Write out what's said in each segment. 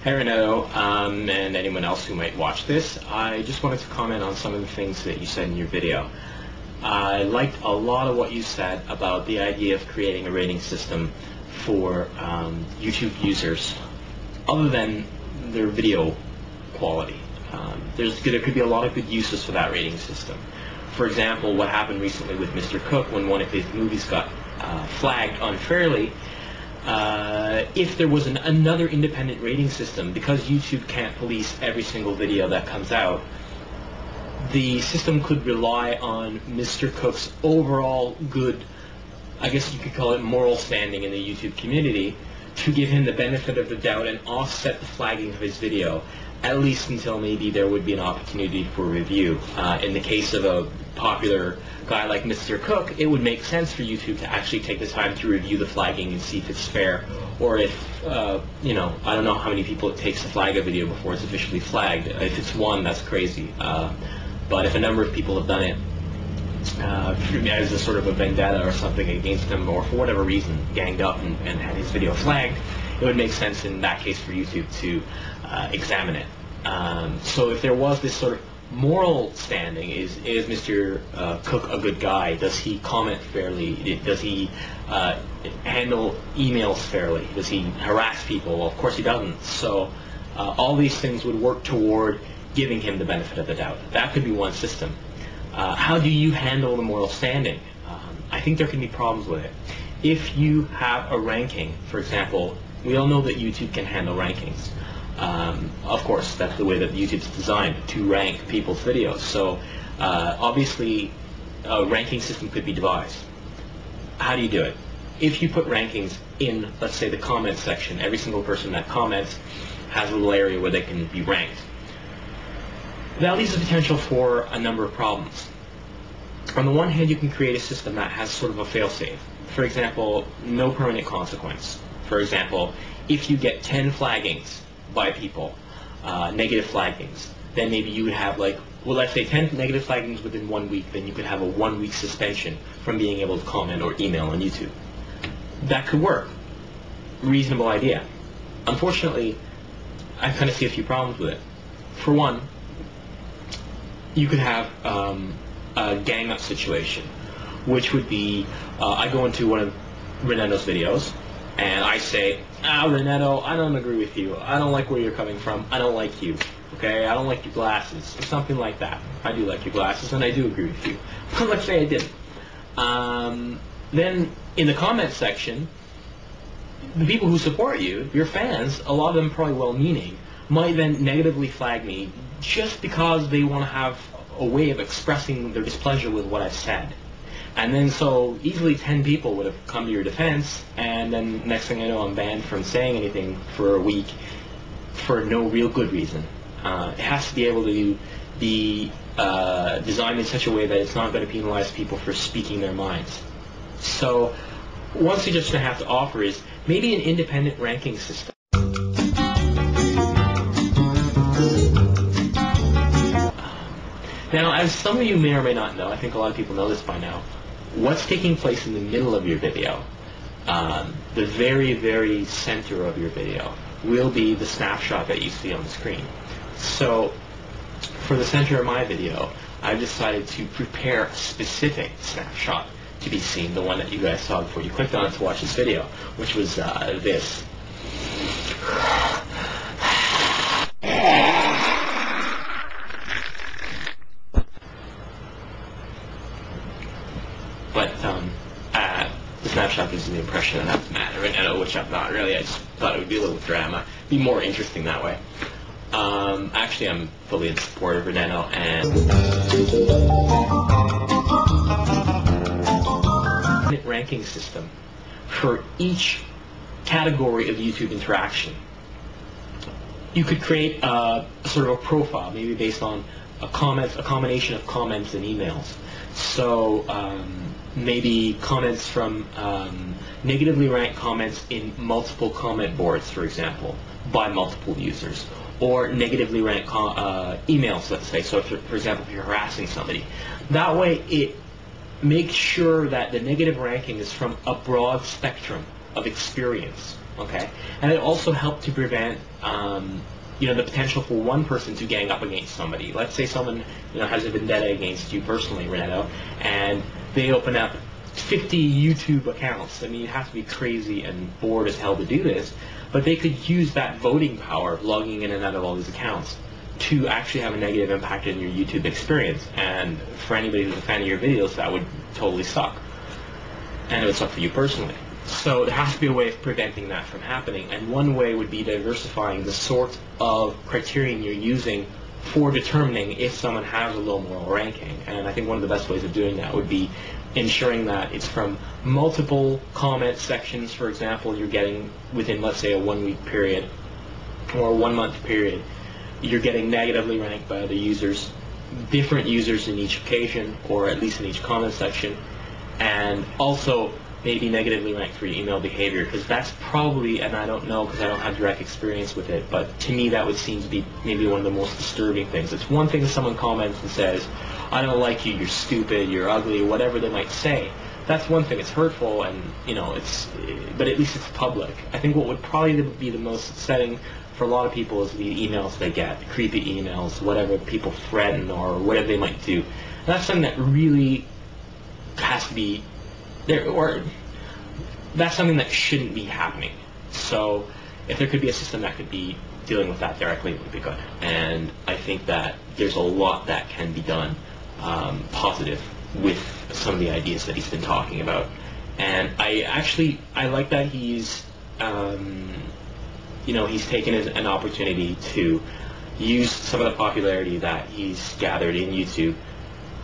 Hey Renetto, and anyone else who might watch this, I just wanted to comment on some of the things that you said in your video. I liked a lot of what you said about the idea of creating a rating system for YouTube users, other than their video quality. There could be a lot of good uses for that rating system. For example, what happened recently with Mr. Cook when one of his movies got flagged unfairly. If there was another independent rating system, because YouTube can't police every single video that comes out, the system could rely on Mr. Cook's overall good, I guess you could call it moral standing in the YouTube community, to give him the benefit of the doubt and offset the flagging of his video, at least until maybe there would be an opportunity for review. In the case of a popular guy like Mr. Cook, it would make sense for YouTube to actually take the time to review the flagging and see if it's fair, or if, I don't know how many people it takes to flag a video before it's officially flagged. If it's one, that's crazy. But if a number of people have done it as a sort of a vendetta or something against him, or for whatever reason ganged up and had his video flagged, it would make sense in that case for YouTube to examine it. So if there was this sort of moral standing, is Mr. Cook a good guy? Does he comment fairly? Does he handle emails fairly? Does he harass people? Well, of course he doesn't. So all these things would work toward giving him the benefit of the doubt. That could be one system. How do you handle the moral standing? I think there can be problems with it. If you have a ranking, for example, we all know that YouTube can handle rankings. Of course, that's the way that YouTube's designed, to rank people's videos. So obviously, a ranking system could be devised. How do you do it? If you put rankings in, let's say, the comments section, every single person that comments has a little area where they can be ranked. That leaves the potential for a number of problems. On the one hand, you can create a system that has sort of a fail-safe. For example, no permanent consequence. For example, if you get 10 flaggings by people, negative flaggings, then maybe you would have let's say 10 negative flaggings within 1 week, then you could have a 1-week suspension from being able to comment or email on YouTube. That could work. Reasonable idea. Unfortunately, I kind of see a few problems with it. For one, you could have a gang-up situation, which would be, I go into one of Renetto's videos, and I say, Renetto, I don't agree with you. I don't like where you're coming from. I don't like you. Okay? I don't like your glasses. Or something like that. I do like your glasses, and I do agree with you. But let's say I didn't. Then, in the comments section, the people who support you, your fans, a lot of them probably well-meaning, might then negatively flag me just because they want to have a way of expressing their displeasure with what I've said. And then so easily 10 people would have come to your defense, and then next thing I know, I'm banned from saying anything for a week for no real good reason. It has to be able to be designed in such a way that it's not going to penalize people for speaking their minds. So one suggestion I have to offer is maybe an independent ranking system. Now, as some of you may or may not know, I think a lot of people know this by now, what's taking place in the middle of your video, the very, very center of your video, will be the snapshot that you see on the screen. So, for the center of my video, I've decided to prepare a specific snapshot to be seen, the one that you guys saw before you clicked on it to watch this video, which was this. But the snapshot gives me the impression that I'm mad at Renetto, which I'm not really. I just thought it would be a little drama, be more interesting that way. Actually, I'm fully in support of Renetto, and ranking system for each category of YouTube interaction. You could create a sort of a profile, maybe based on a combination of comments and emails. So maybe comments from negatively ranked comments in multiple comment boards, for example, by multiple users, or negatively ranked emails, let's say. So, for example, if you're harassing somebody, that way it makes sure that the negative ranking is from a broad spectrum of experience okay? And it also helped to prevent the potential for one person to gang up against somebody. Let's say someone has a vendetta against you personally, Renetto, and they open up 50 YouTube accounts. I mean, you have to be crazy and bored as hell to do this, but they could use that voting power of logging in and out of all these accounts to actually have a negative impact on your YouTube experience. And for anybody who's a fan of your videos, that would totally suck. And it would suck for you personally. So there has to be a way of preventing that from happening, and one way would be diversifying the sort of criterion you're using for determining if someone has a low moral ranking. And I think one of the best ways of doing that would be ensuring that it's from multiple comment sections. For example, you're getting within, let's say, a 1 week period or a 1 month period, you're getting negatively ranked by other users, different users in each occasion, or at least in each comment section, and also maybe negatively ranked for your email behavior, because that's probably, and I don't know because I don't have direct experience with it, but to me that would seem to be maybe one of the most disturbing things. It's one thing if someone comments and says, I don't like you, you're stupid, you're ugly, whatever they might say. That's one thing, it's hurtful, and but at least it's public. I think what would probably be the most upsetting for a lot of people is the emails they get, creepy emails, whatever people threaten or whatever they might do. And that's something that really has to be there, or that's something that shouldn't be happening. So if there could be a system that could be dealing with that directly, it would be good. And I think that there's a lot that can be done positive with some of the ideas that he's been talking about. And I like that he's he's taken an opportunity to use some of the popularity that he's gathered in YouTube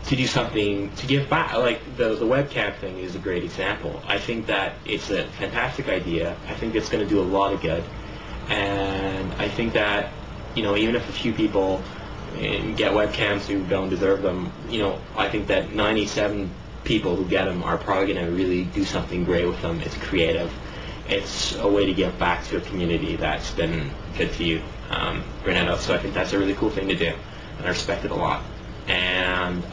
to do something, to give back. Like the webcam thing is a great example. I think that it's a fantastic idea. I think it's going to do a lot of good. And I think that, even if a few people get webcams who don't deserve them, I think that 97 people who get them are probably going to really do something great with them. It's creative. It's a way to give back to a community that's been good to you, Renetto. So I think that's a really cool thing to do, and I respect it a lot. And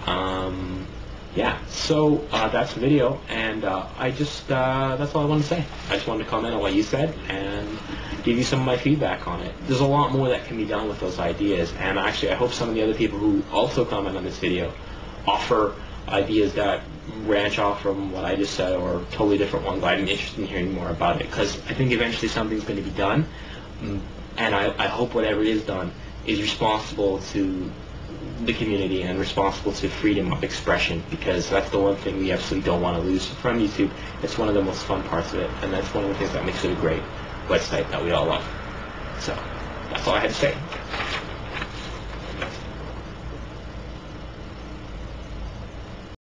yeah, so that's the video, and that's all I wanted to say. I just wanted to comment on what you said and give you some of my feedback on it. There's a lot more that can be done with those ideas, and actually I hope some of the other people who also comment on this video offer ideas that branch off from what I just said, or totally different ones. I'm interested in hearing more about it, because I think eventually something's going to be done, and I hope whatever is done is responsible to the community and responsible to freedom of expression, because that's the one thing we absolutely don't want to lose from YouTube. It's one of the most fun parts of it, and that's one of the things that makes it a great website that we all love. So that's all I had to say.